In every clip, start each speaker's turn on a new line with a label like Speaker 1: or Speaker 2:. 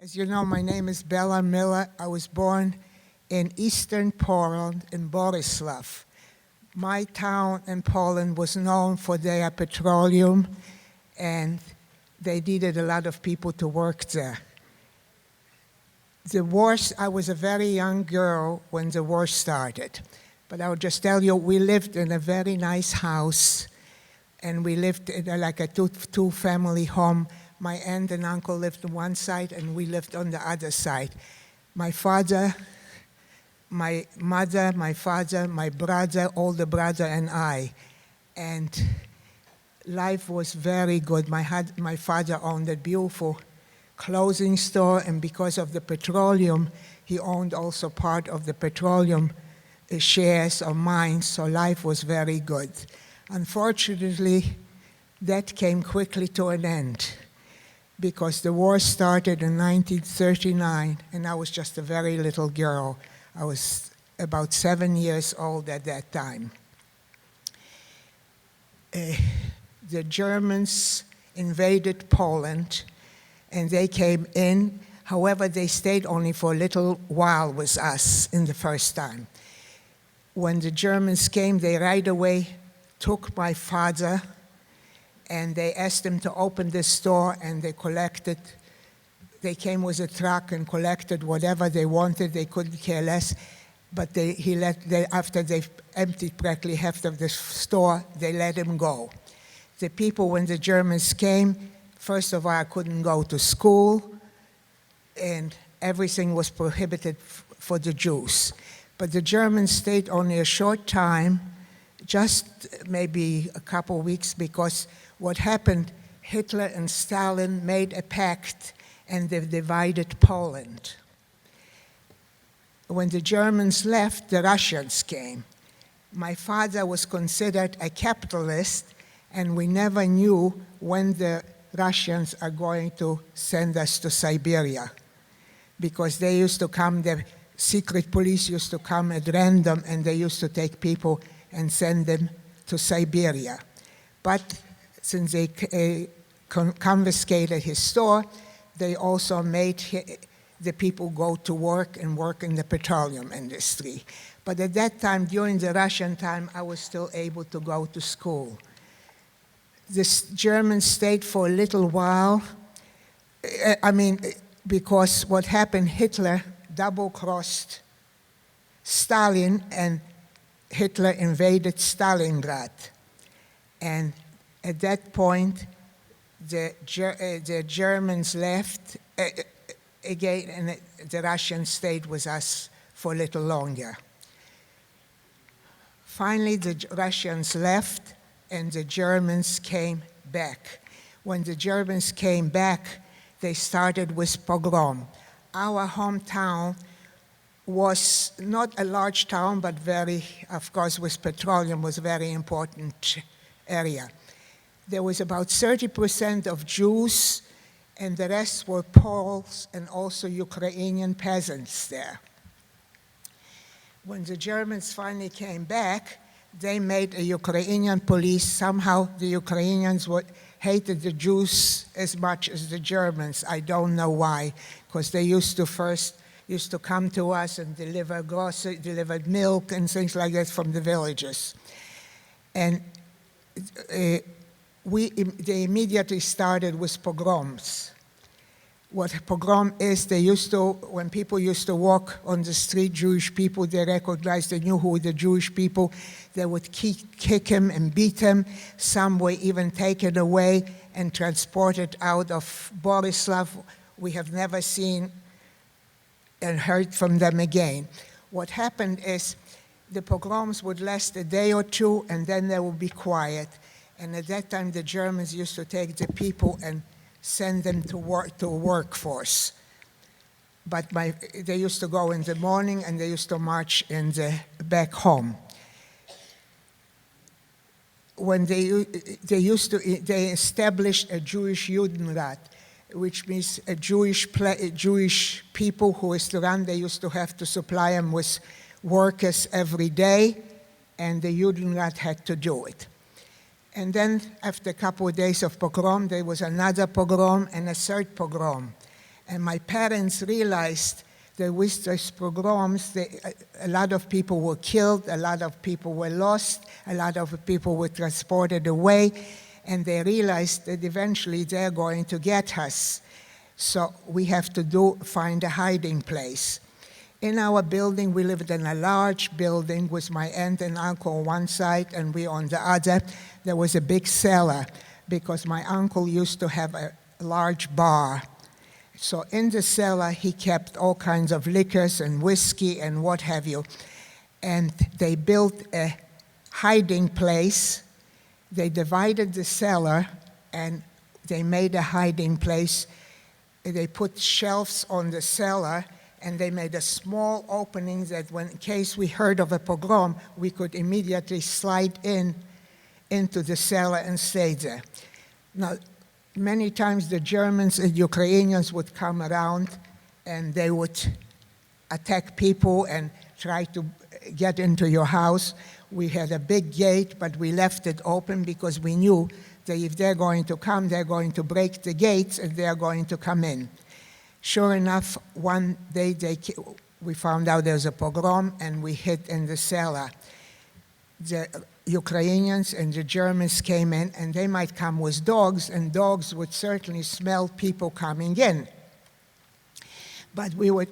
Speaker 1: As you know, my name is Bella Miller. I was born in eastern Poland, in Boryslaw. My town in Poland was known for their petroleum, and they needed a lot of people to work there. The war, I was a very young girl when the war started, but I'll just tell you, we lived in a very nice house, and we lived in like a two-family home. My aunt and uncle lived on one side, and we lived on the other side. My father, my mother, my father, my brother, older brother, and I. And life was very good. My father owned a beautiful clothing store, and because of the petroleum, he owned also part of the petroleum shares or mines, so life was very good. Unfortunately, that came quickly to an end, because the war started in 1939, and I was just a very little girl. I was about 7 years old at that time. The Germans invaded Poland, and they came in. However, they stayed only for a little while with us in the first time. When the Germans came, they right away took my father, and they asked him to open the store, and they came with a truck and collected whatever they wanted. They couldn't care less, but after they emptied practically half of the store, they let him go. The people, when the Germans came, first of all, I couldn't go to school, and everything was prohibited for the Jews. But the Germans stayed only a short time, just maybe a couple weeks, because what happened, Hitler and Stalin made a pact, and they divided Poland. When the Germans left, the Russians came. My father was considered a capitalist, and we never knew when the Russians are going to send us to Siberia, because they used to come, the secret police used to come at random, and they used to take people and send them to Siberia. But since they confiscated his store, they also made the people go to work and work in the petroleum industry. But at that time, during the Russian time, I was still able to go to school. The Germans stayed for a little while. Because what happened, Hitler double-crossed Stalin, and Hitler invaded Stalingrad. And at that point, the Germans left again, and the Russians stayed with us for a little longer. Finally, the Russians left, and the Germans came back. When the Germans came back, they started with pogrom. Our hometown was not a large town, but very, of course, with petroleum, was a very important area. There was about 30% of Jews, and the rest were Poles and also Ukrainian peasants there. When the Germans finally came back, they made a Ukrainian police. Somehow the Ukrainians hated the Jews as much as the Germans. I don't know why, because they used to come to us and deliver groceries, delivered milk and things like that from the villages. And they immediately started with pogroms. What a pogrom is, when people used to walk on the street, Jewish people, they recognized, they knew who were the Jewish people, they would kick him and beat him. Some were even taken away and transported out of Boryslaw. We have never seen and heard from them again. What happened is the pogroms would last a day or two, and then they would be quiet. And at that time, the Germans used to take the people and send them to workforce. But they used to go in the morning, and they used to march back home. When they established a Jewish Judenrat, which means a Jewish people who used to run, they used to have to supply them with workers every day, and the Judenrat had to do it. And then after a couple of days of pogrom, there was another pogrom and a third pogrom. And my parents realized that with those pogroms, a lot of people were killed, a lot of people were lost, a lot of people were transported away, and they realized that eventually they're going to get us. So we have to find a hiding place. In our building, we lived in a large building with my aunt and uncle on one side and we on the other. There was a big cellar because my uncle used to have a large bar. So in the cellar, he kept all kinds of liquors and whiskey and what have you. And they built a hiding place. They divided the cellar and they made a hiding place. They put shelves on the cellar and they made a small opening that in case we heard of a pogrom, we could immediately slide into the cellar and stay there. Now, many times the Germans and Ukrainians would come around and they would attack people and try to get into your house. We had a big gate, but we left it open because we knew that if they're going to come, they're going to break the gates and they're going to come in. Sure enough, one day we found out there was a pogrom and we hid in the cellar. The Ukrainians and the Germans came in and they might come with dogs and dogs would certainly smell people coming in. But we were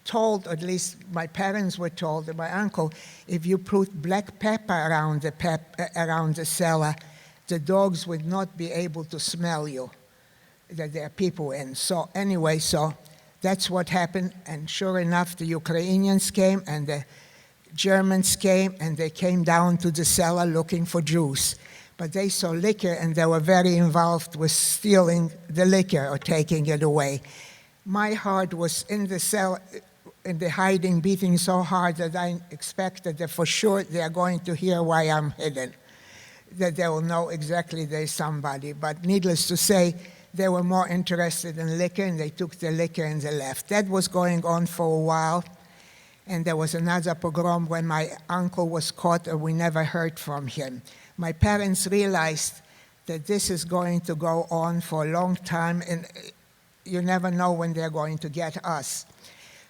Speaker 1: told, at least my parents were told, and my uncle, if you put black pepper around the cellar, the dogs would not be able to smell you, that there are people in. So anyway, so that's what happened. And sure enough, the Ukrainians came and the Germans came and they came down to the cellar looking for Jews. But they saw liquor and they were very involved with stealing the liquor or taking it away. My heart was in the cellar, in the hiding, beating so hard that I expected that for sure they are going to hear why I'm hidden, that they will know exactly there's somebody. But needless to say, they were more interested in liquor and they took the liquor and they left. That was going on for a while. And there was another pogrom when my uncle was caught and we never heard from him. My parents realized that this is going to go on for a long time and you never know when they're going to get us.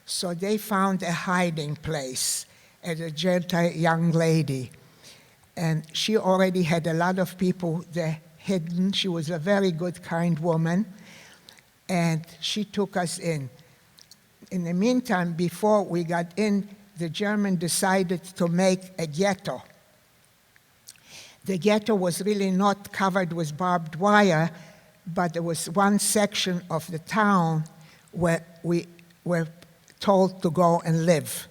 Speaker 1: So they found a hiding place at a Gentile young lady. And she already had a lot of people there hidden. She was a very good, kind woman. And she took us in. In the meantime, before we got in, the German decided to make a ghetto. The ghetto was really not covered with barbed wire, but there was one section of the town where we were told to go and live.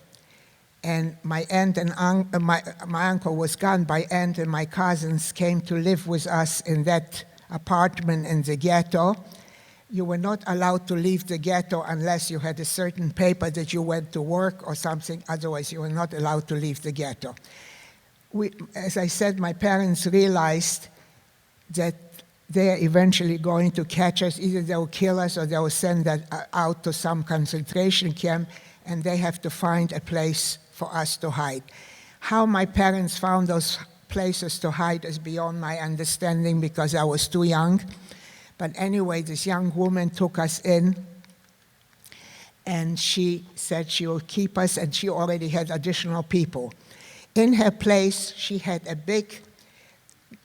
Speaker 1: And my aunt and my uncle was gone. My aunt and my cousins came to live with us in that apartment in the ghetto. You were not allowed to leave the ghetto unless you had a certain paper that you went to work or something. Otherwise, you were not allowed to leave the ghetto. As I said, my parents realized that they're eventually going to catch us. Either they'll kill us or they'll send us out to some concentration camp, and they have to find a place for us to hide. How my parents found those places to hide is beyond my understanding because I was too young. But anyway, this young woman took us in, and she said she will keep us, and she already had additional people. In her place, she had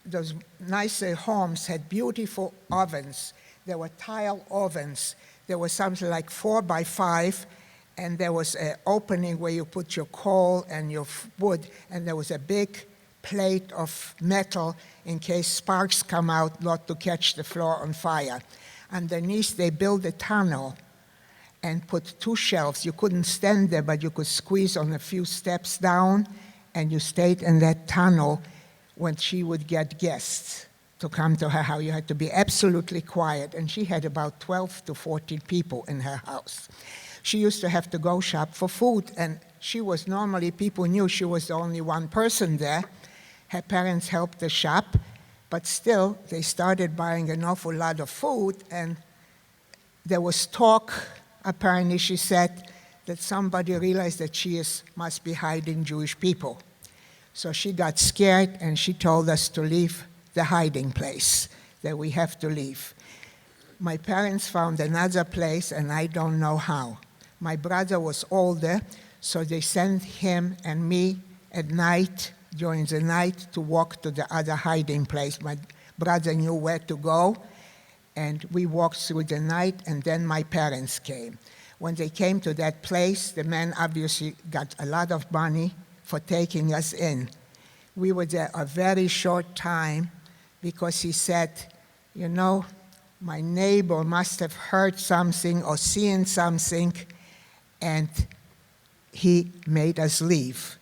Speaker 1: those nicer homes had beautiful ovens. There were tile ovens. There was something like 4 by 5, and there was an opening where you put your coal and your wood, and there was a big plate of metal in case sparks come out, not to catch the floor on fire. Underneath, they built a tunnel and put 2 shelves. You couldn't stand there, but you could squeeze on a few steps down, and you stayed in that tunnel when she would get guests to come to her house. You had to be absolutely quiet, and she had about 12 to 14 people in her house. She used to have to go shop for food, and people knew she was the only one person there. Her parents helped her shop, but still, they started buying an awful lot of food, and there was talk, apparently, she said, that somebody realized that she must be hiding Jewish people. So she got scared, and she told us to leave the hiding place, that we have to leave. my parents found another place, and I don't know how. My brother was older, so they sent him and me at night, during the night, to walk to the other hiding place. My brother knew where to go, and we walked through the night, and then my parents came. When they came to that place, the man obviously got a lot of money for taking us in. We were there a very short time because he said, you know, my neighbor must have heard something or seen something, and he made us leave.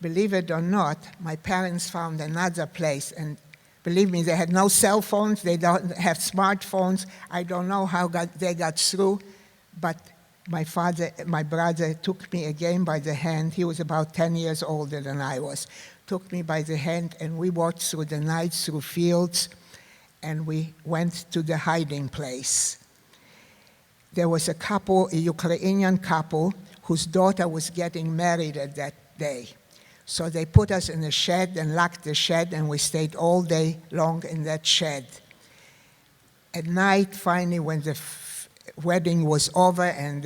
Speaker 1: Believe it or not, my parents found another place, and believe me, they had no cell phones, they don't have smartphones. I don't know how they got through, but my brother took me again by the hand. He was about 10 years older than I was. Took me by the hand, and we walked through the night, through fields, and we went to the hiding place. There was a couple, a Ukrainian couple, whose daughter was getting married at that day. So they put us in a shed and locked the shed, and we stayed all day long in that shed. At night, finally, when the wedding was over and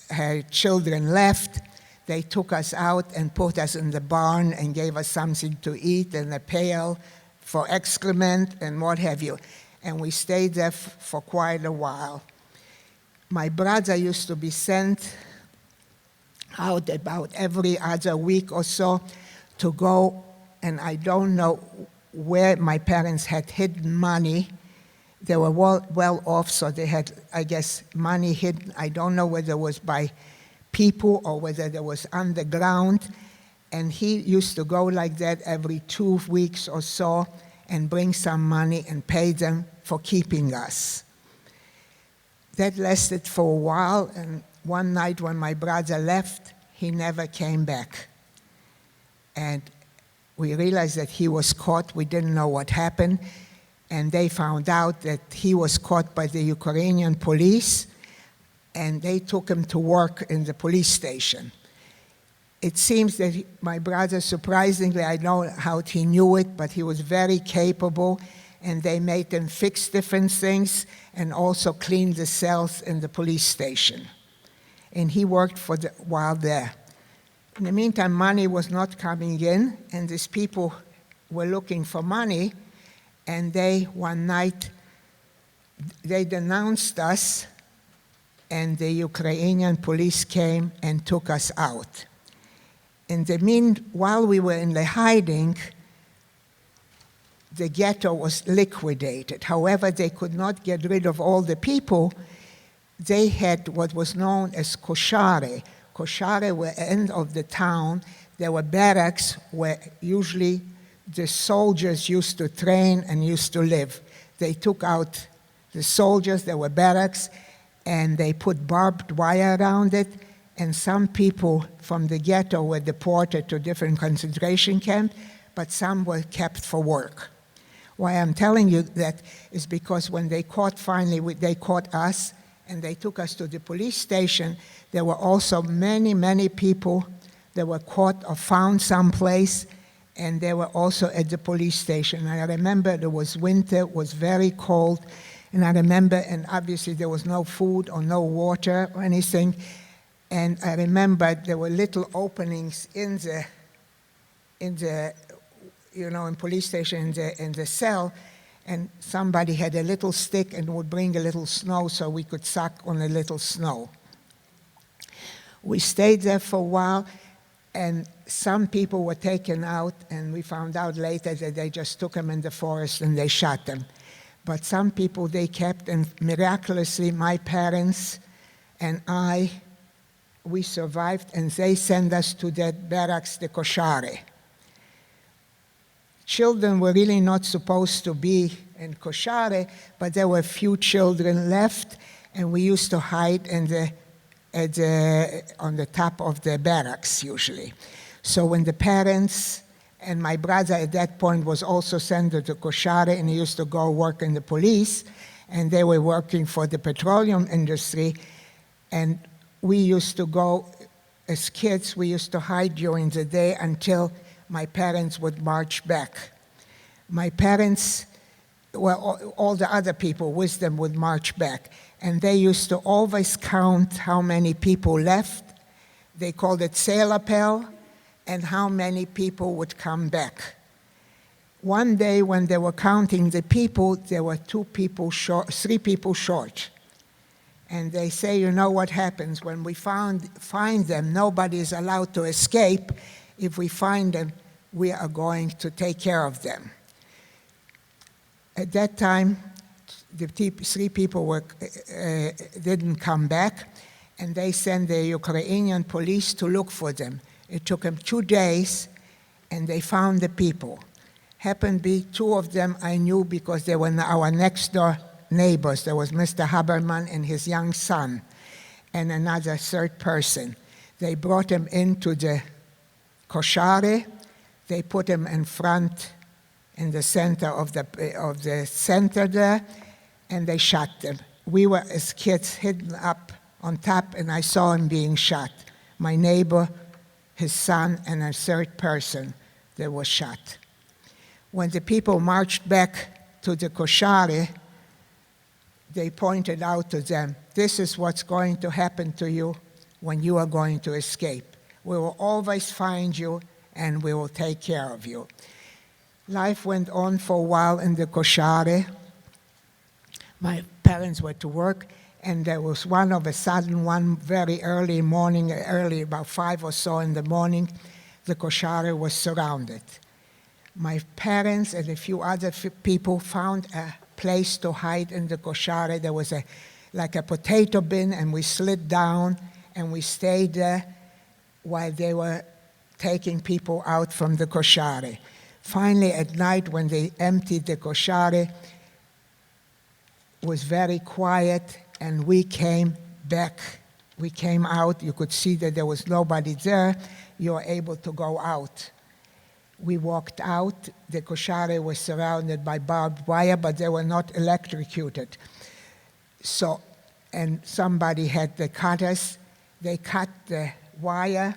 Speaker 1: her children left, they took us out and put us in the barn and gave us something to eat and a pail for excrement and what have you. And we stayed there for quite a while. My brother used to be sent out about every other week or so to go, and I don't know where my parents had hidden money. They were well off, so they had, I guess, money hidden. I don't know whether it was by people or whether it was underground. And he used to go like that every 2 weeks or so and bring some money and pay them for keeping us. That lasted for a while, and one night when my brother left, he never came back. And we realized that he was caught. We didn't know what happened. And they found out that he was caught by the Ukrainian police, and they took him to work in the police station. It seems that my brother, surprisingly, I don't know how he knew it, but he was very capable, and they made him fix different things and also clean the cells in the police station. And he worked for a while there. In the meantime, money was not coming in, and these people were looking for money, and one night, they denounced us, and the Ukrainian police came and took us out. While we were in the hiding, the ghetto was liquidated. However, they could not get rid of all the people. They had what was known as koshare. Koshare were end of the town. There were barracks where usually the soldiers used to train and used to live. They took out the soldiers, there were barracks, and they put barbed wire around it, and some people from the ghetto were deported to different concentration camps, but some were kept for work. Why I'm telling you that is because when they they caught us, and they took us to the police station, there were also many, many people that were caught or found someplace, and they were also at the police station. And I remember there was winter, it was very cold, and I remember, and obviously there was no food or no water or anything, and I remember there were little openings in police station, in the cell, and somebody had a little stick and would bring a little snow so we could suck on a little snow. We stayed there for a while, and some people were taken out, and we found out later that they just took them in the forest and they shot them. But some people they kept, and miraculously my parents and we survived, and they sent us to that barracks, the koshare. Children were really not supposed to be in koshare, but there were a few children left, and we used to hide on the top of the barracks usually. So when the parents and my brother at that point was also sent to koshare, and he used to go work in the police, and they were working for the petroleum industry, and we used to go, as kids, we used to hide during the day until my parents would march back. My parents well, all the other people with them would march back. And they used to always count how many people left. They called it Seelappell, and how many people would come back. One day when they were counting the people, there were 3 people short. And they say, you know what happens when we find them, nobody is allowed to escape. If we find them, we are going to take care of them. At that time, the 3 people didn't come back, and they sent the Ukrainian police to look for them. It took them 2 days, and they found the people. Happened to be 2 of them I knew because they were our next door neighbors. There was Mr. Haberman and his young son, and another 3rd person. They brought him into the koshare. They put him in front, in the center of the center there, and they shot them. We were, as kids, hidden up on top, and I saw him being shot. My neighbor, his son, and a 3rd person that was shot. When the people marched back to the koshare, they pointed out to them, this is what's going to happen to you when you are going to escape. We will always find you, and we will take care of you. Life went on for a while in the koshare. My parents were to work, and there was one very early morning, about 5 or so in the morning, the koshare was surrounded. My parents and a few other people found a place to hide in the koshare. There was like a potato bin, and we slid down, and we stayed there while they were taking people out from the koshare. Finally, at night, when they emptied the koshare, it was very quiet, and we came back. We came out. You could see that there was nobody there. You were able to go out. We walked out. The koshare was surrounded by barbed wire, but they were not electrocuted. So, and somebody had the cutters. They cut the wire,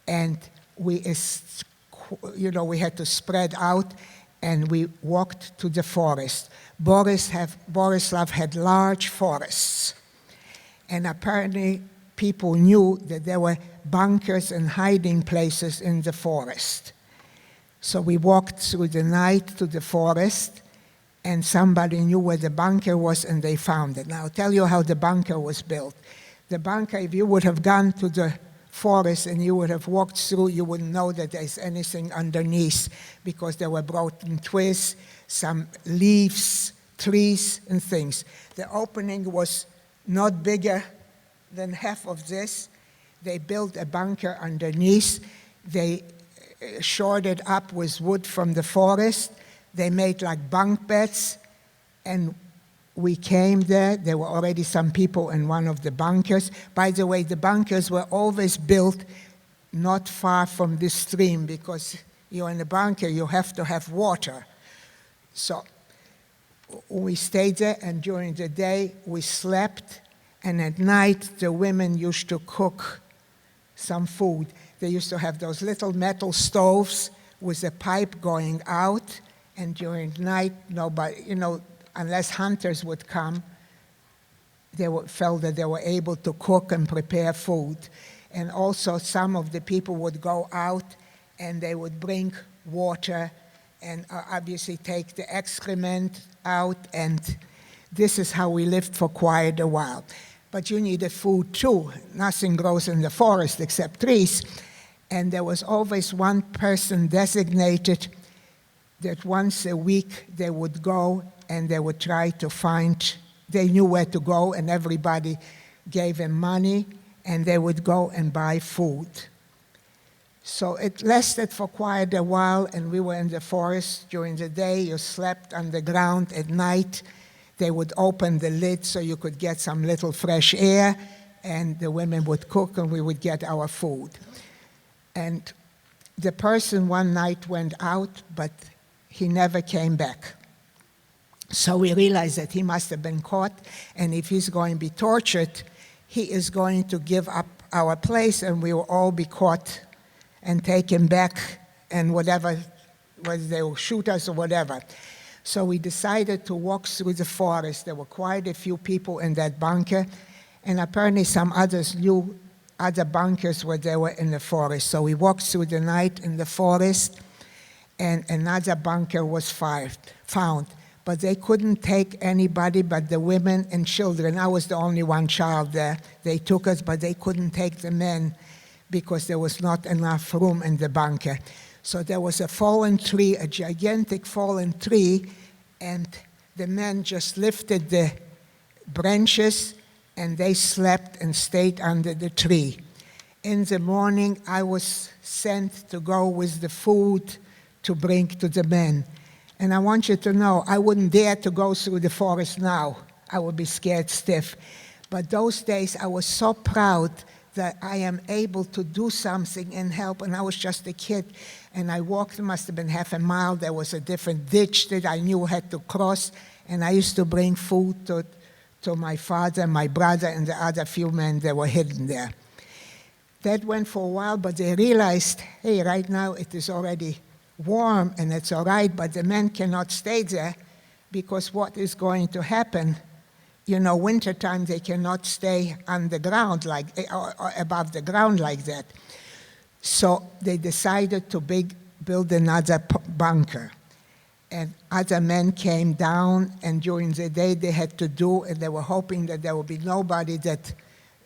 Speaker 1: and we had to spread out, and we walked to the forest. Borislav had large forests, and apparently people knew that there were bunkers and hiding places in the forest. So we walked through the night to the forest, and somebody knew where the bunker was, and they found it. Now I'll tell you how the bunker was built. The bunker, if you would have gone to the forest and you would have walked through, you wouldn't know that there's anything underneath, because there were broken twigs, some leaves, trees, and things. The opening was not bigger than half of this. They built a bunker underneath. They shored it up with wood from the forest. They made like bunk beds, and we came there. There were already some people in one of the bunkers. By the way, the bunkers were always built not far from the stream, because you're in a bunker, you have to have water. So we stayed there, and during the day we slept, and at night the women used to cook some food. They used to have those little metal stoves with a pipe going out, and during the night, nobody, unless hunters would come, they felt that they were able to cook and prepare food. And also some of the people would go out, and they would bring water and obviously take the excrement out, and this is how we lived for quite a while. But you needed food too. Nothing grows in the forest except trees. And there was always one person designated that once a week they would go and they would try to find, they knew where to go, and everybody gave them money, and they would go and buy food. So it lasted for quite a while, and we were in the forest during the day. You slept on the ground. At night, they would open the lid so you could get some little fresh air, and the women would cook, and we would get our food. And the person one night went out, but he never came back. So we realized that he must have been caught, and if he's going to be tortured, he is going to give up our place, and we will all be caught and taken back, and whether they will shoot us or whatever. So we decided to walk through the forest. There were quite a few people in that bunker, and apparently some others knew other bunkers where they were in the forest. So we walked through the night in the forest, and another bunker was found. But they couldn't take anybody but the women and children. I was the only one child there. They took us, but they couldn't take the men because there was not enough room in the bunker. So there was a fallen tree, a gigantic fallen tree, and the men just lifted the branches and they slept and stayed under the tree. In the morning, I was sent to go with the food to bring to the men. And I want you to know, I wouldn't dare to go through the forest now. I would be scared stiff. But those days, I was so proud that I am able to do something and help. And I was just a kid, and I walked, it must have been half a mile. There was a different ditch that I knew had to cross, and I used to bring food to my father, my brother, and the other few men that were hidden there. That went for a while, but they realized, hey, right now it is already warm and it's all right, but the men cannot stay there because what is going to happen? You know, wintertime they cannot stay on the ground or above the ground like that. So they decided to build another bunker. And other men came down, and during the day they had to do, and they were hoping that there would be nobody, that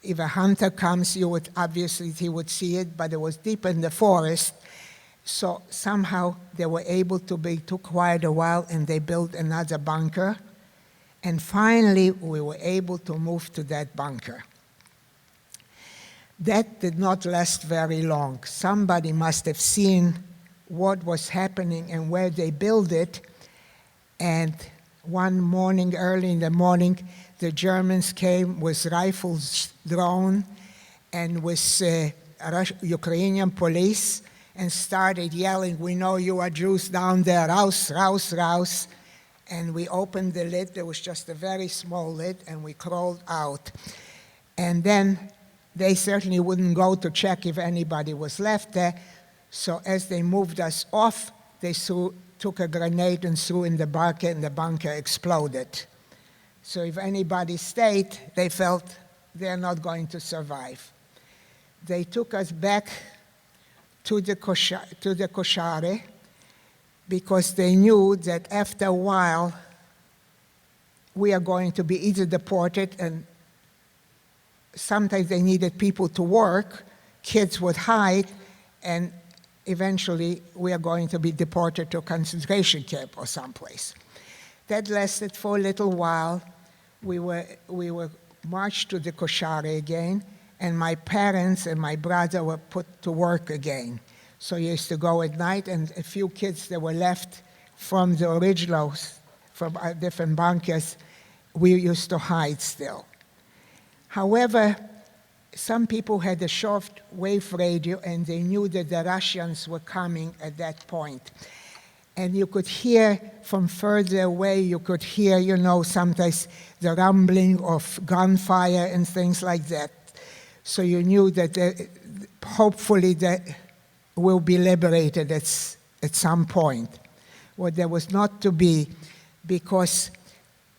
Speaker 1: if a hunter comes, he would see it, but it was deep in the forest. So somehow they were able to took quite a while, and they built another bunker. And finally, we were able to move to that bunker. That did not last very long. Somebody must have seen what was happening and where they built it. And one morning, early in the morning, the Germans came with rifles drawn and with Ukrainian police, and started yelling, "We know you are Jews down there, raus, raus, raus." And we opened the lid. There was just a very small lid, and we crawled out. And then they certainly wouldn't go to check if anybody was left there. So as they moved us off, they took a grenade and threw in the bunker, and the bunker exploded. So if anybody stayed, they felt they're not going to survive. They took us back to the koshare, because they knew that after a while we are going to be either deported, and sometimes they needed people to work, kids would hide, and eventually we are going to be deported to a concentration camp or someplace. That lasted for a little while. We were marched to the koshare again, and my parents and my brother were put to work again. So you used to go at night, and a few kids that were left from the originals, from different bunkers, we used to hide still. However, some people had a short-wave radio, and they knew that the Russians were coming at that point. And you could hear from further away, you could hear, sometimes the rumbling of gunfire and things like that. So you knew that hopefully that will be liberated at some point. Well, there was not to be, because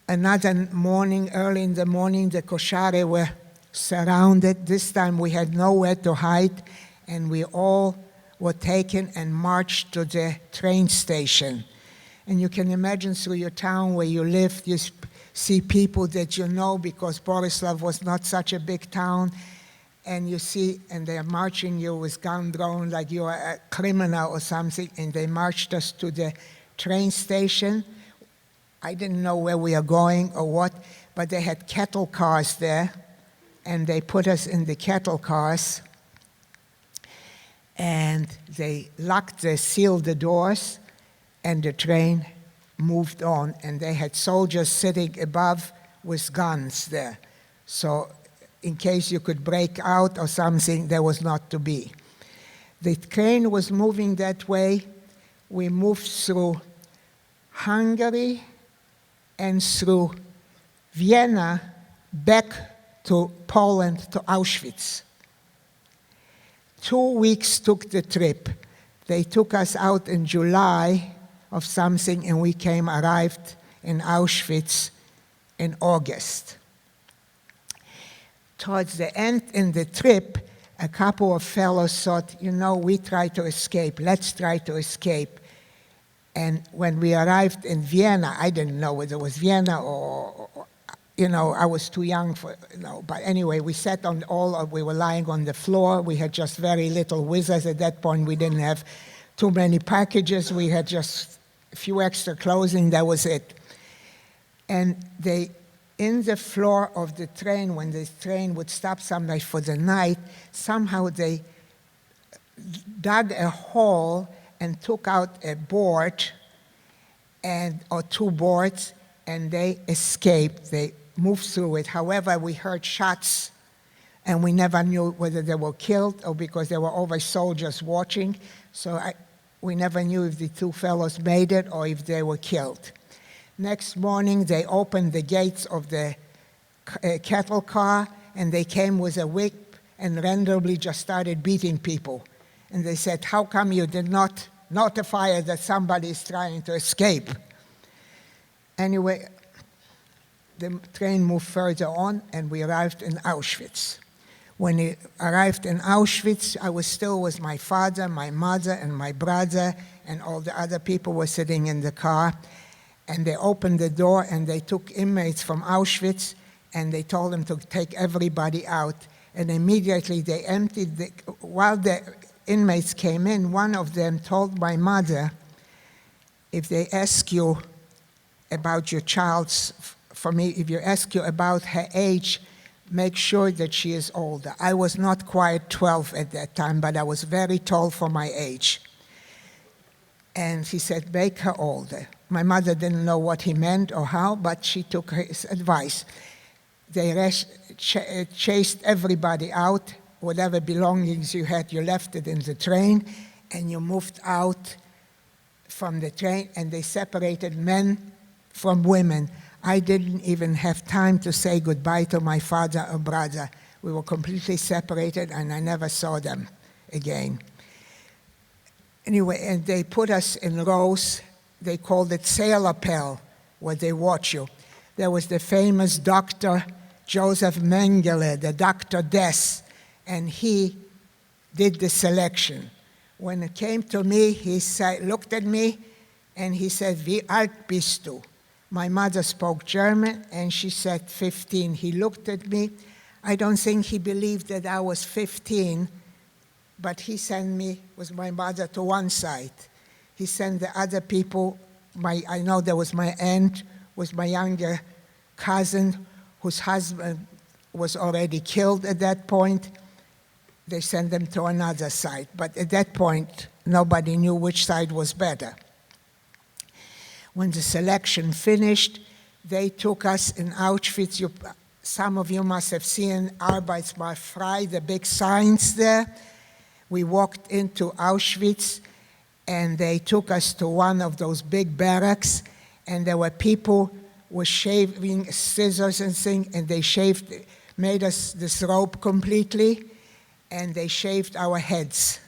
Speaker 1: another morning, early in the morning, the koshare were surrounded. This time we had nowhere to hide, and we all were taken and marched to the train station. And you can imagine through your town where you lived, you see people that you know, because Borislav was not such a big town, and you see, and they are marching you with gun drawn like you are a criminal or something, and they marched us to the train station. I didn't know where we are going or what, but they had cattle cars there, and they put us in the cattle cars, and they sealed the doors, and the train moved on, and they had soldiers sitting above with guns there. So in case you could break out or something, there was not to be. The train was moving that way. We moved through Hungary and through Vienna back to Poland, to Auschwitz. 2 weeks took the trip. They took us out in July of something, and we arrived in Auschwitz in August. Towards the end in the trip, a couple of fellows thought, we try to escape, let's try to escape. And when we arrived in Vienna, I didn't know whether it was Vienna or I was too young for, but anyway, we sat we were lying on the floor. We had just very little with us at that point. We didn't have too many packages. We had just a few extra clothing, that was it. And in the floor of the train, when the train would stop sometimes for the night, somehow they dug a hole and took out a board or two boards, and they escaped. They moved through it. However, we heard shots, and we never knew whether they were killed or because there were always soldiers watching. So we never knew if the two fellows made it or if they were killed. Next morning, they opened the gates of the cattle car, and they came with a whip and randomly just started beating people. And they said, "How come you did not notify us that somebody is trying to escape?" Anyway, the train moved further on, and we arrived in Auschwitz. When we arrived in Auschwitz, I was still with my father, my mother, and my brother, and all the other people were sitting in the car. And they opened the door, and they took inmates from Auschwitz, and they told them to take everybody out. And immediately they emptied while the inmates came in, one of them told my mother, if they ask you about your if you ask you about her age, make sure that she is older. I was not quite 12 at that time, but I was very tall for my age. And he said, make her older. My mother didn't know what he meant or how, but she took his advice. They chased everybody out. Whatever belongings you had, you left it in the train, and you moved out from the train, and they separated men from women. I didn't even have time to say goodbye to my father or brother. We were completely separated, and I never saw them again. Anyway, and they put us in rows. They called it Sailapel, where they watch you. There was the famous Dr. Joseph Mengele, the Dr. Death, and he did the selection. When it came to me, he looked at me, and he said, "Wie alt bist du?" My mother spoke German, and she said 15. He looked at me. I don't think he believed that I was 15, but he sent me with my mother to one side. He sent the other people, I know there was my aunt with my younger cousin, whose husband was already killed at that point. They sent them to another side. But at that point, nobody knew which side was better. When the selection finished, they took us in Auschwitz. Some of you must have seen Arbeitsmarkt frei, the big signs there. We walked into Auschwitz, and they took us to one of those big barracks, and there were people with shaving scissors and things, and they made us this rope completely, and they shaved our heads.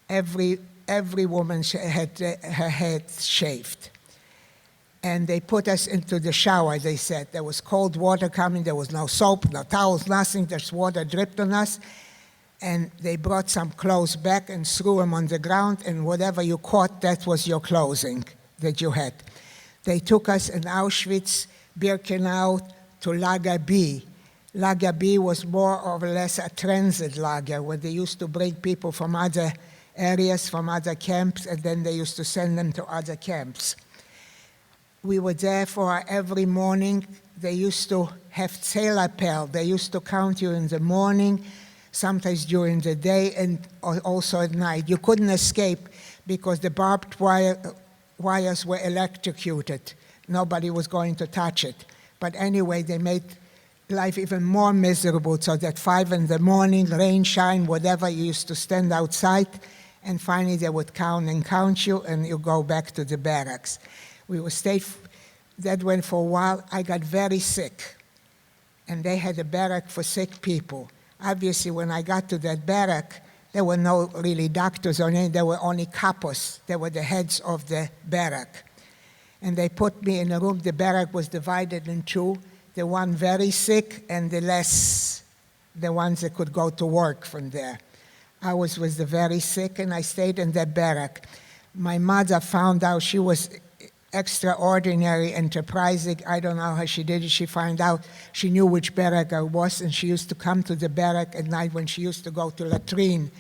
Speaker 1: Every woman had her head shaved. And they put us into the shower, they said. There was cold water coming, there was no soap, no towels, nothing, just water dripped on us. And they brought some clothes back and threw them on the ground, and whatever you caught, that was your clothing that you had. They took us in Auschwitz, Birkenau, to Lager B. Lager B was more or less a transit lager, where they used to bring people from other areas, from other camps, and then they used to send them to other camps. We were there for every morning. They used to have Zählerpell. They used to count you in the morning, sometimes during the day, and also at night. You couldn't escape because the barbed wires were electrocuted. Nobody was going to touch it. But anyway, they made life even more miserable, so that 5 in the morning, rain, shine, whatever, you used to stand outside, and finally they would count you, and you go back to the barracks. We would stay. That went for a while. I got very sick, and they had a barrack for sick people. Obviously, when I got to that barrack, There were no really doctors or anything, there were only kapos. They were the heads of the barrack. And they put me in a room. The barrack was divided in two, the one very sick and the ones that could go to work from there. I was with the very sick, and I stayed in that barrack. My mother found out. She was extraordinary, enterprising. I don't know how she did it. She found out, she knew which barrack I was, and she used to come to the barrack at night when she used to go to latrine.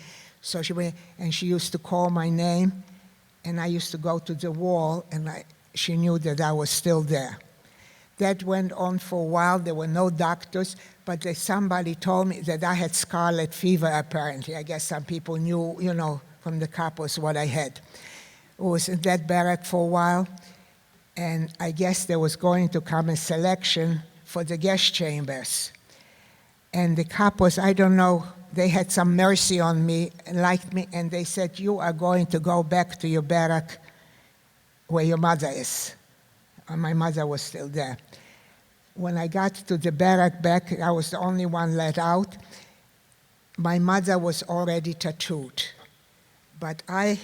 Speaker 1: So she went, and she used to call my name, and I used to go to the wall, and she knew that I was still there. That went on for a while. There were no doctors, but somebody told me that I had scarlet fever, apparently. I guess some people knew, from the kapos what I had. I was in that barrack for a while, and I guess there was going to come a selection for the guest chambers. And the kapos, I don't know, they had some mercy on me and liked me, and they said, you are going to go back to your barrack where your mother is. And my mother was still there. When I got to the barrack back, I was the only one let out. My mother was already tattooed, but I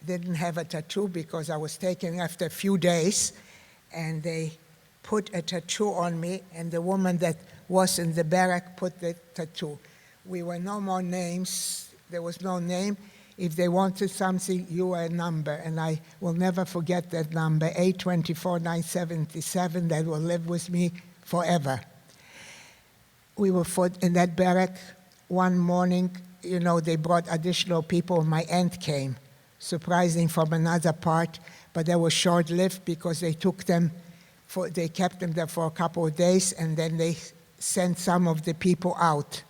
Speaker 1: didn't have a tattoo because I was taken after a few days, and they put a tattoo on me, and the woman that was in the barrack put the tattoo. We were no more names. There was no name. If they wanted something, you were a number, and I will never forget that number, 824-977, that will live with me forever. We were in that barrack. One morning, they brought additional people. My aunt came, surprising, from another part, but they were short-lived because they kept them there for a couple of days, and then they sent some of the people out.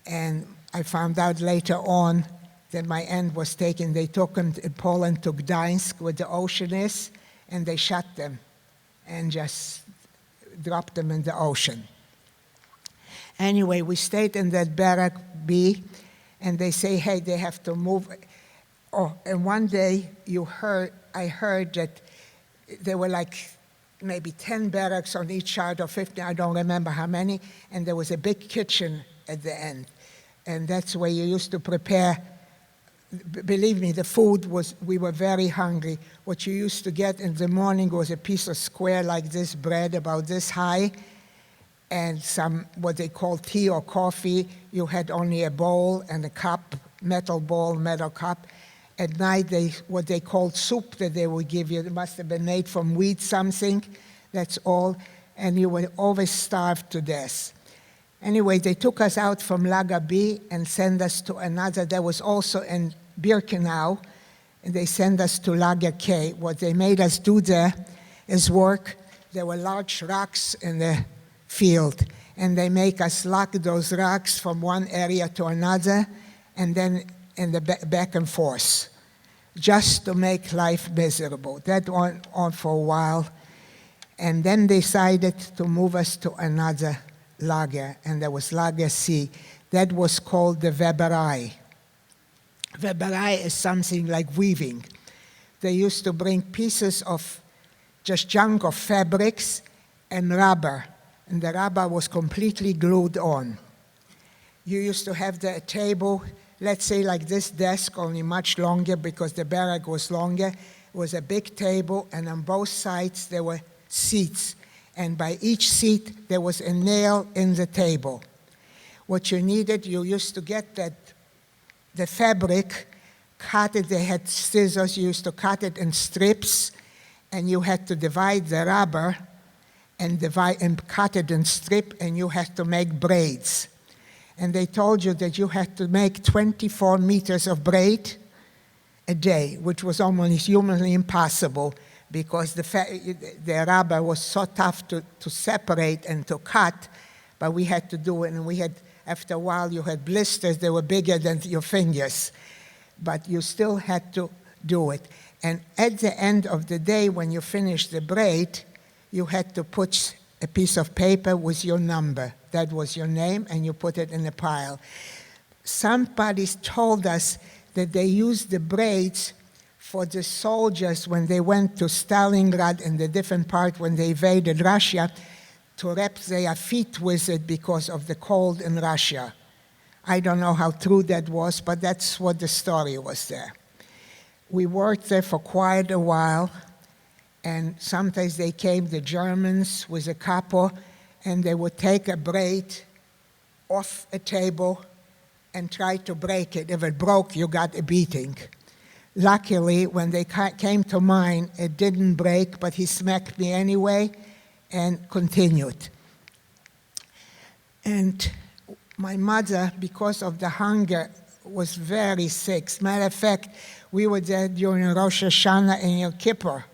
Speaker 1: And I found out later on that my aunt was taken. They took them in Poland to Gdańsk, where the ocean is, and they shot them and just dropped them in the ocean. Anyway, we stayed in that barrack B, and they say, hey, they have to move. Oh, and one day I heard that there were like maybe 10 barracks on each side, or 15, I don't remember how many, and there was a big kitchen at the end. And that's where you used to prepare. Believe me, the food we were very hungry. What you used to get in the morning was a piece of square like this bread, about this high, and some, what they call tea or coffee. You had only a bowl and a cup, metal bowl, metal cup. At night, what they called soup that they would give you. It must have been made from wheat something, that's all. And you were always starved to death. Anyway, they took us out from Lager B and sent us to another. That was also in Birkenau, and they sent us to Lager K. What they made us do there is work. There were large rocks in the field, and they make us lug those rocks from one area to another, and then in the back and forth, just to make life miserable. That went on for a while, and then decided to move us to another lager, and there was Lager C. That was called the Weberei. Weberei is something like weaving. They used to bring pieces of just junk of fabrics and rubber, and the rubber was completely glued on. You used to have the table, let's say like this desk, only much longer because the barrack was longer. It was a big table, and on both sides there were seats. And by each seat, there was a nail in the table. What you needed, you used to get the fabric, cut it, they had scissors, you used to cut it in strips, and you had to divide the rubber and cut it in strip, and you had to make braids. And they told you that you had to make 24 meters of braid a day, which was almost humanly impossible, because the rubber was so tough to separate and to cut, but we had to do it, and after a while you had blisters that were bigger than your fingers, but you still had to do it. And at the end of the day, when you finished the braid, you had to put a piece of paper with your number. That was your name, and you put it in a pile. Somebody told us that they used the braids for the soldiers when they went to Stalingrad and the different part when they invaded Russia, to wrap their feet with it because of the cold in Russia. I don't know how true that was, but that's what the story was there. We worked there for quite a while, and sometimes they came, the Germans, with a couple, and they would take a braid off a table and try to break it. If it broke, you got a beating. Luckily, when they came to mine, it didn't break, but he smacked me anyway and continued. And my mother, because of the hunger, was very sick. Matter of fact, we were there during Rosh Hashanah and Yom Kippur.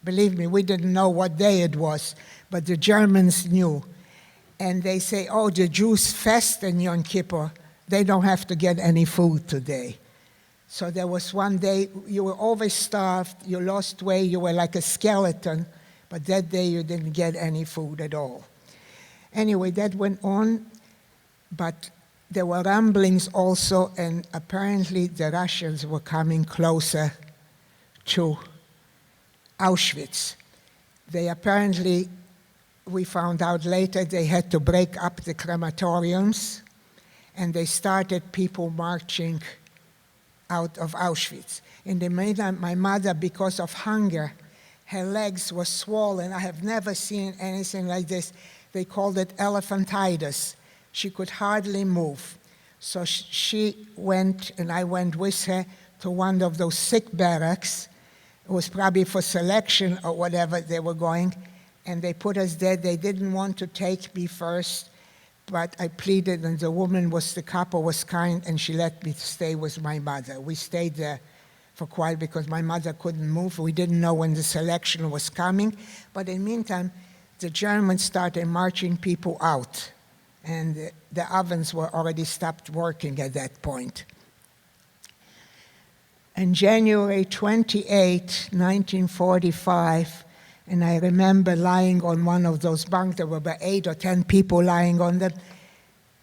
Speaker 1: Believe me, we didn't know what day it was, but the Germans knew. And they say, oh, the Jews fast in Yom Kippur. They don't have to get any food today. So there was one day, you were always starved, you lost weight, you were like a skeleton, but that day you didn't get any food at all. Anyway, that went on, but there were rumblings also, and apparently the Russians were coming closer to Auschwitz. They apparently, we found out later, they had to break up the crematoriums, and they started people marching out of Auschwitz. In the meantime, my mother, because of hunger, her legs were swollen. I have never seen anything like this. They called it elephantitis. She could hardly move. So she went, and I went with her, to one of those sick barracks. It was probably for selection or whatever they were going, and they put us there. They didn't want to take me first, but I pleaded, and the couple was kind, and she let me stay with my mother. We stayed there for quite, because my mother couldn't move. We didn't know when the selection was coming, but in the meantime, the Germans started marching people out, and the ovens were already stopped working at that point. On January 28, 1945, and I remember lying on one of those bunks, there were about 8 or 10 people lying on them.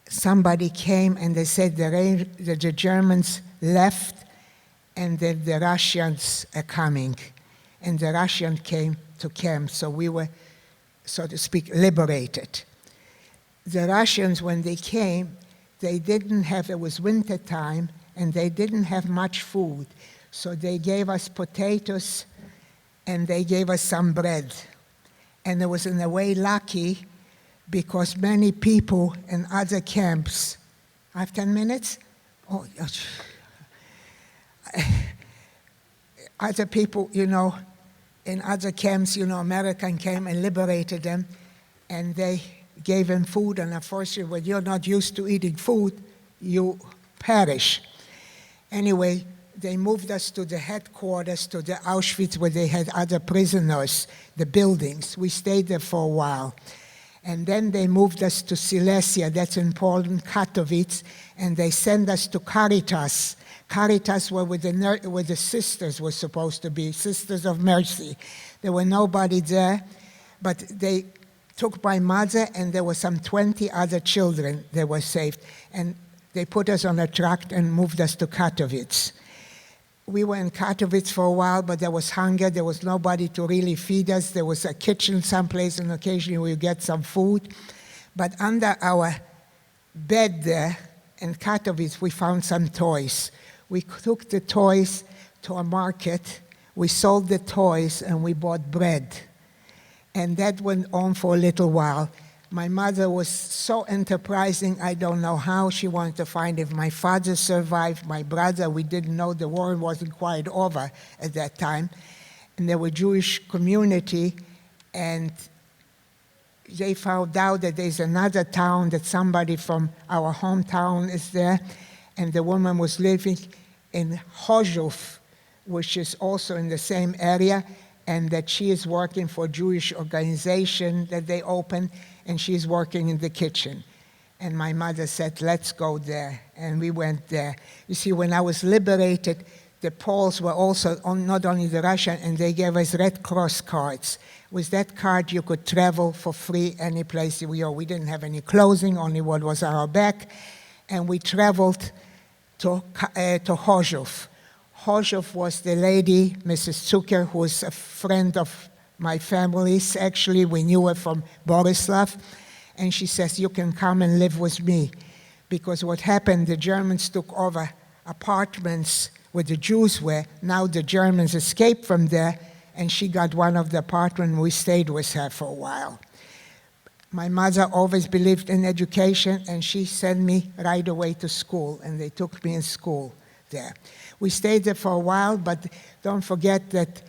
Speaker 1: Somebody came and they said the Germans left and that the Russians are coming. And the Russians came to camp, so we were, so to speak, liberated. The Russians, when they came, they didn't have, it was winter time, and they didn't have much food. So they gave us potatoes and they gave us some bread. And it was in a way lucky because many people in other camps, I have 10 minutes? Oh, other people, in other camps, American came and liberated them, and they gave them food, and unfortunately, when you're not used to eating food, you perish. Anyway, they moved us to the headquarters, to the Auschwitz, where they had other prisoners, the buildings. We stayed there for a while. And then they moved us to Silesia, that's in Poland, Katowice, and they sent us to Caritas. Caritas were where the sisters were supposed to be, Sisters of Mercy. There were nobody there, but they took my mother, and there were some 20 other children that were saved. And they put us on a truck and moved us to Katowice. We were in Katowice for a while, but there was hunger. There was nobody to really feed us. There was a kitchen someplace, and occasionally we would get some food. But under our bed there in Katowice, we found some toys. We took the toys to a market. We sold the toys, and we bought bread. And that went on for a little while. My mother was so enterprising, I don't know how. She wanted to find if my father survived, my brother. We didn't know, the war wasn't quite over at that time. And there were Jewish community, and they found out that there's another town, that somebody from our hometown is there, and the woman was living in Chorzów, which is also in the same area, and that she is working for a Jewish organization that they opened, and she's working in the kitchen. And my mother said, let's go there, and we went there. You see, when I was liberated, the Poles were also, not only the Russian, and they gave us Red Cross cards. With that card, you could travel for free any place we are. We didn't have any clothing, only what was on our back, and we traveled to Chorzów. Chorzów was the lady, Mrs. Zucker, who was a friend of my family's. Actually, we knew her from Borislav, and she says, you can come and live with me. because what happened, the Germans took over apartments where the Jews were. Now the Germans escaped from there, and she got one of the apartments. We stayed with her for a while. My mother always believed in education, and she sent me right away to school, and they took me in school there. We stayed there for a while, but don't forget that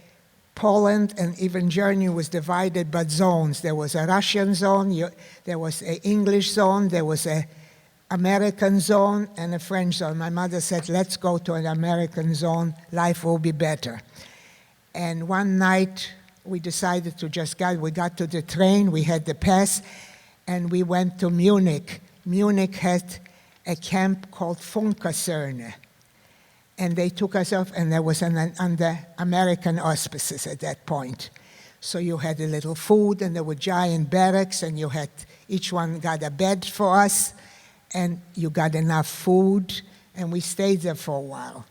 Speaker 1: Poland and even Germany was divided by zones. There was a Russian zone, there was an English zone, there was an American zone, and a French zone. My mother said, let's go to an American zone, life will be better. And one night, we decided to we got to the train, we had the pass, and we went to Munich. Munich had a camp called Funkkaserne. And they took us off, and there was under American auspices at that point. So you had a little food, and there were giant barracks, and each one got a bed for us, and you got enough food, and we stayed there for a while.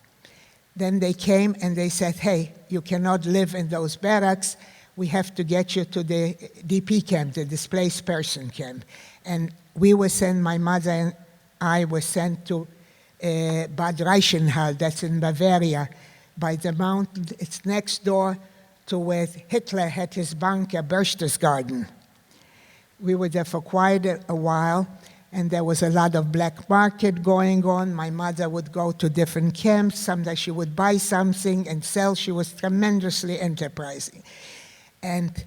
Speaker 1: Then they came and they said, hey, you cannot live in those barracks. We have to get you to the DP camp, the displaced person camp. And we were sent, my mother and I were sent to Bad Reichenhall, that's in Bavaria, by the mountain. It's next door to where Hitler had his bunker, Berchtesgaden. We were there for quite a while, and there was a lot of black market going on. My mother would go to different camps. Sometimes she would buy something and sell. She was tremendously enterprising. And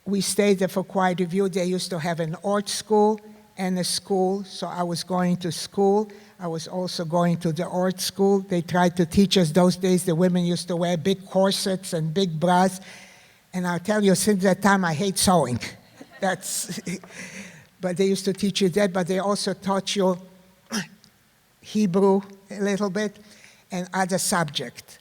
Speaker 1: we stayed there for quite a few. They used to have an art school and a school, so I was going to school. I was also going to the art school. They tried to teach us those days. The women used to wear big corsets and big bras. And I'll tell you, since that time, I hate sewing. But they used to teach you that, but they also taught you Hebrew a little bit and other subjects.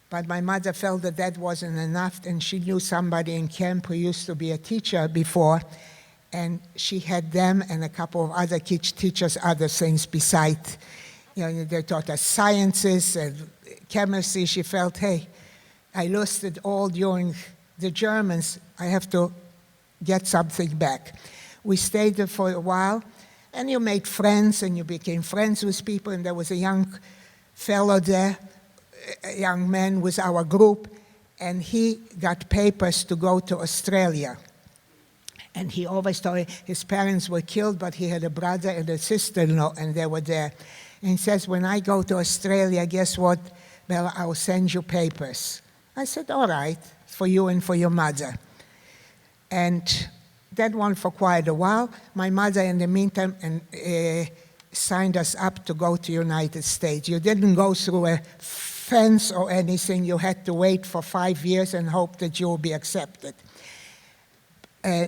Speaker 1: But my mother felt that that wasn't enough, and she knew somebody in camp who used to be a teacher before, and she had them and a couple of other kids teach us other things besides, they taught us sciences and chemistry. She felt, hey, I lost it all during the Germans. I have to get something back. We stayed there for a while, and you made friends, and you became friends with people, and there was a young fellow there, a young man with our group, and he got papers to go to Australia. And he always told me his parents were killed, but he had a brother and a sister-in-law, and they were there. And he says, when I go to Australia, guess what, Bella, I'll send you papers. I said, all right, for you and for your mother. And that went for quite a while. My mother, in the meantime, signed us up to go to United States. You didn't go through a fence or anything. You had to wait for 5 years and hope that you will be accepted.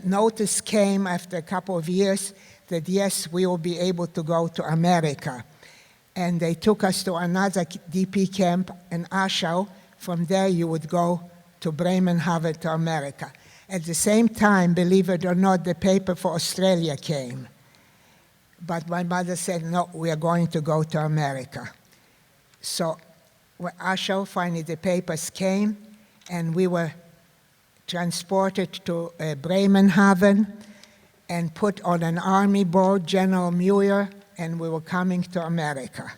Speaker 1: Notice came after a couple of years that, yes, we will be able to go to America. And they took us to another DP camp in Aschau. From there, you would go to Bremenhaven to America. At the same time, believe it or not, the paper for Australia came. But my mother said, no, we are going to go to America. So when Aschau, finally the papers came, and we were transported to Bremenhaven and put on an army boat, General Muir, and we were coming to America.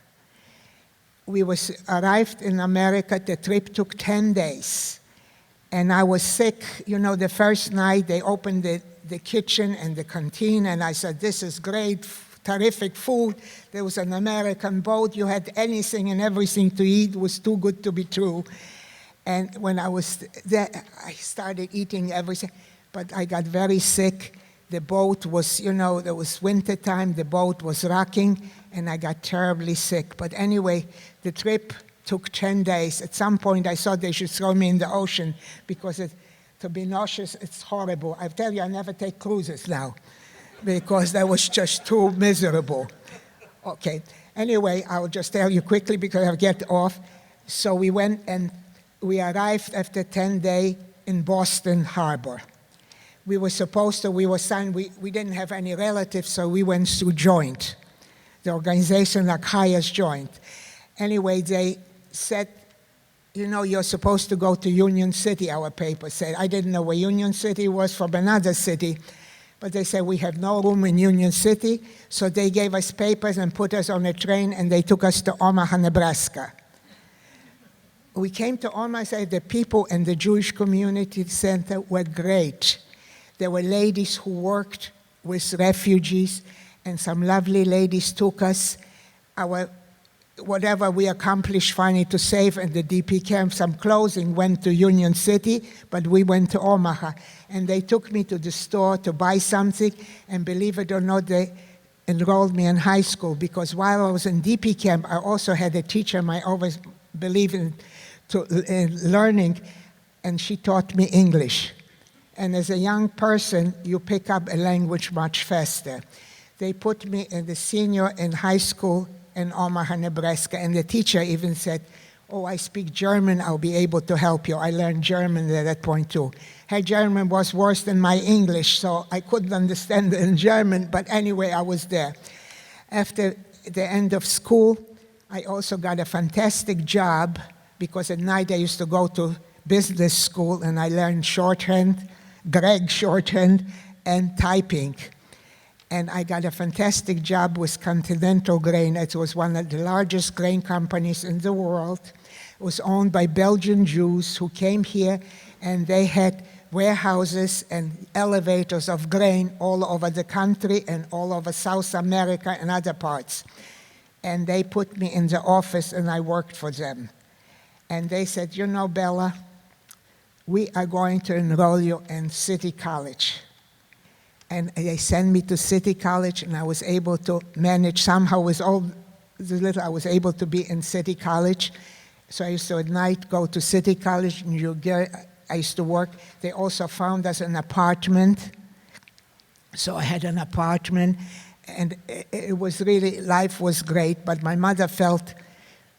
Speaker 1: We arrived in America. The trip took 10 days. And I was sick. The first night they opened the kitchen and the canteen, and I said, this is great, terrific food. There was an American boat. You had anything and everything to eat. It was too good to be true. And when I was there, I started eating everything, but I got very sick. The boat was, there was winter time, the boat was rocking, and I got terribly sick. But anyway, the trip took 10 days. At some point, I thought they should throw me in the ocean because to be nauseous, it's horrible. I tell you, I never take cruises now because that was just too miserable. Okay. Anyway, I'll just tell you quickly because I'll get off. So we went and we arrived after 10 days in Boston Harbor. We were signed, we didn't have any relatives, so we went through Joint, the organization like highest Joint. Anyway, they said, you're supposed to go to Union City, our paper said. I didn't know where Union City was from another city, But they said, we have no room in Union City, so they gave us papers and put us on a train, and they took us to Omaha, Nebraska. We came to Omaha, the people in the Jewish Community Center were great. There were ladies who worked with refugees, and some lovely ladies took us. Whatever we accomplished finally to save in the DP camp, some clothing went to Union City, but we went to Omaha. And they took me to the store to buy something, and believe it or not, they enrolled me in high school, because while I was in DP camp, I also had a teacher, and I always believed in learning, and she taught me English. And as a young person, you pick up a language much faster. They put me in the senior in high school in Omaha, Nebraska, and the teacher even said, oh, I speak German, I'll be able to help you. I learned German at that point too. Her German was worse than my English, so I couldn't understand it in German, but anyway, I was there. After the end of school, I also got a fantastic job, because at night I used to go to business school, and I learned shorthand, Greg shorthand, and typing. And I got a fantastic job with Continental Grain. It was one of the largest grain companies in the world. It was owned by Belgian Jews who came here, and they had warehouses and elevators of grain all over the country and all over South America and other parts. And they put me in the office, and I worked for them. And they said, you know, Bella, we are going to enroll you in City College. And they sent me to City College, and I was able to manage somehow with all the little, I was able to be in City College. So I used to at night go to City College, and I used to work. They also found us an apartment. So I had an apartment, and it was really, life was great, but my mother felt,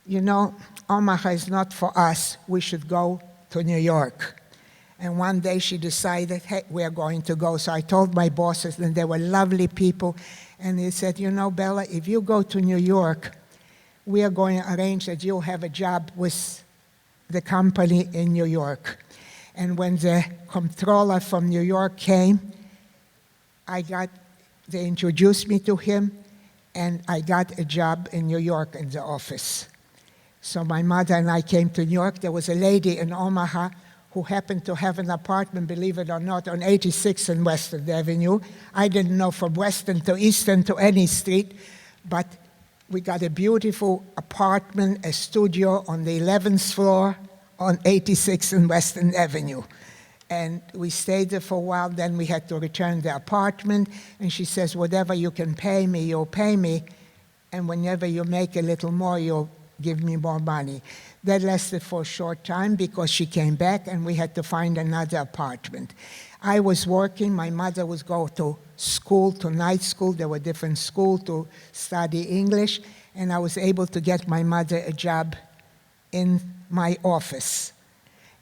Speaker 1: you know, Omaha is not for us, we should go to New York. And one day she decided, hey, we are going to go. So I told my bosses, and they were lovely people, and they said, you know, Bella, if you go to New York, we are going to arrange that you'll have a job with the company in New York. And when the comptroller from New York came, they introduced me to him, and I got a job in New York in the office. So my mother and I came to New York. There was a lady in Omaha who happened to have an apartment, believe it or not, on 86th and Western Avenue. I didn't know from Western to Eastern to any street, but we got a beautiful apartment, a studio on the 11th floor on 86th and Western Avenue. And we stayed there for a while, then we had to return the apartment, and she says, whatever you can pay me, you'll pay me, and whenever you make a little more, you'll give me more money. That lasted for a short time because she came back and we had to find another apartment. I was working, my mother would go to school, to night school, there were different schools to study English, and I was able to get my mother a job in my office.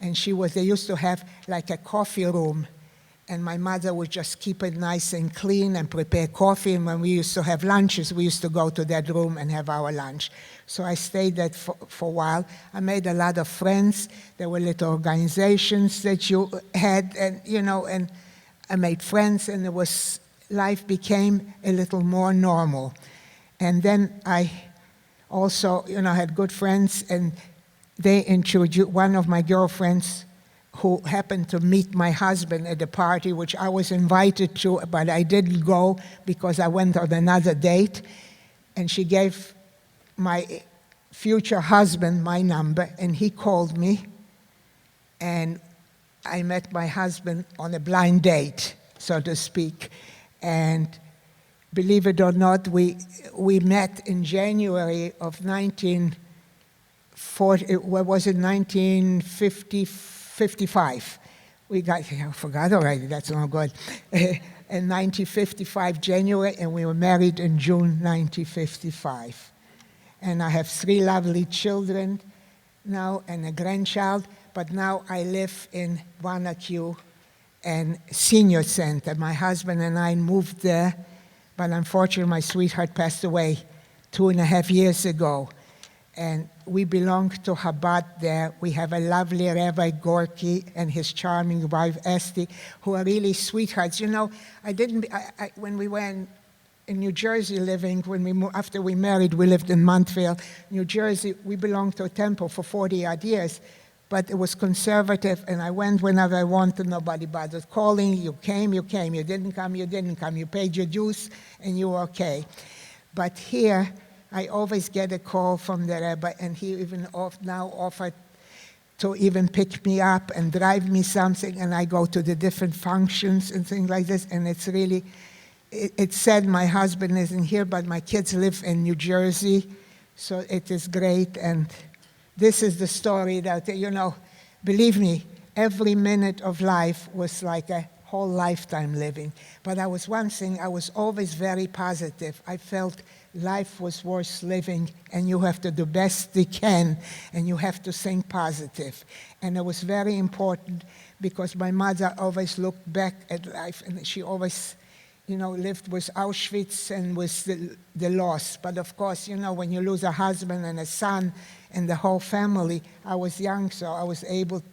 Speaker 1: And they used to have like a coffee room, and my mother would just keep it nice and clean and prepare coffee, and when we used to have lunches, we used to go to that room and have our lunch. So I stayed there for a while. I made a lot of friends. There were little organizations that you had, and and I made friends, and life became a little more normal. And then I also, had good friends, and they introduced one of my girlfriends who happened to meet my husband at a party, which I was invited to, but I didn't go because I went on another date. And she gave my future husband my number, and he called me, and I met my husband on a blind date, so to speak. And believe it or not, we met in January of 1955. I forgot already, that's not good. In 1955, January, and we were married in June 1955. And I have 3 lovely children now and a grandchild, but now I live in Wanacue and Senior Center. My husband and I moved there, but unfortunately my sweetheart passed away 2.5 years ago. And we belong to Chabad there. We have a lovely Rabbi Gorky and his charming wife Esti, who are really sweethearts. You know, when we were in New Jersey living, after we married, we lived in Montville, New Jersey. We belonged to a temple for 40-odd years, but it was conservative, and I went whenever I wanted. Nobody bothered calling. You came, you came. You didn't come, you didn't come. You paid your dues, and you were okay. But here, I always get a call from the rabbi, and he even now offered to even pick me up and drive me something, and I go to the different functions and things like this, and it's really, it's sad my husband isn't here, but my kids live in New Jersey, so it is great, and this is the story that, you know, believe me, every minute of life was like a whole lifetime living. But I was always very positive. I felt life was worth living, and you have to do best you can, and you have to think positive. And it was very important because my mother always looked back at life, and she always, you know, lived with Auschwitz and with the loss. But of course, you know, when you lose a husband and a son and the whole family, I was young, so I was able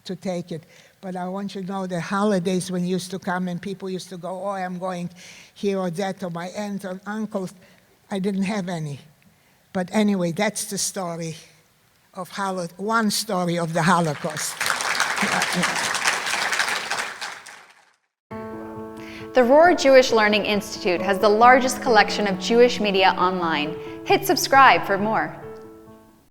Speaker 1: to take it. But I want you to know the holidays when you used to come and people used to go, oh, I'm going here or that, or my aunt or uncle, I didn't have any. But anyway, that's the story of one story of the Holocaust.
Speaker 2: The Rohr Jewish Learning Institute has the largest collection of Jewish media online. Hit subscribe for more.